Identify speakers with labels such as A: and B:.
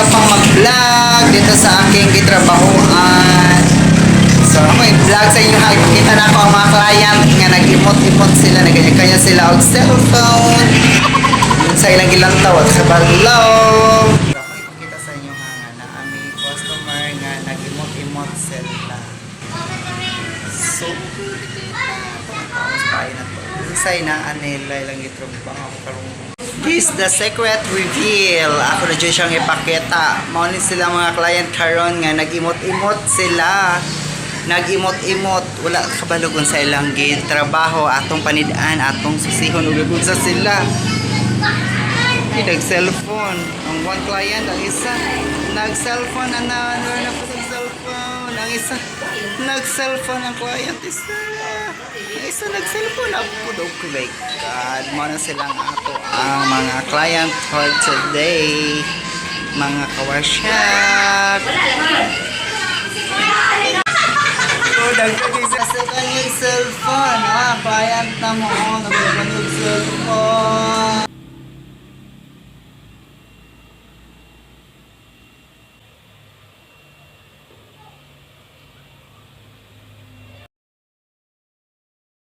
A: upang mag-vlog dito sa aking gitrabahoan. So ako i-vlog sa inyo, ipakita na ako ang mga client nga nag-imot-imot sila, nagkanya sila og cellphone sa ilang ilang tawat sa balaw. So ako ipakita sa inyo nga na aming customer nga nag-imot-imot sila. So say na anila ilang gitrabaho ako karong. This the secret reveal. Ako na dyan siyang ipakita. Maunin sila mga client karon nga nag-imot-imot sila. Nag-imot-imot. Wala kabalogon sa ilang trabaho. Atong panidaan, atong susihon. Ugagod sa sila. Nag-cellphone. Ang one client, ang isa. Nag-cellphone. Ano po sa cellphone? Ang isa. Nag-cellphone ang client. Isa nag-cellphone. Apo, oh my God. Muna silang ato ang mga client for today. Mga kawasyat. So, nagkakisa sa kanyang cellphone. Client na mo. Nagkakanyang cellphone.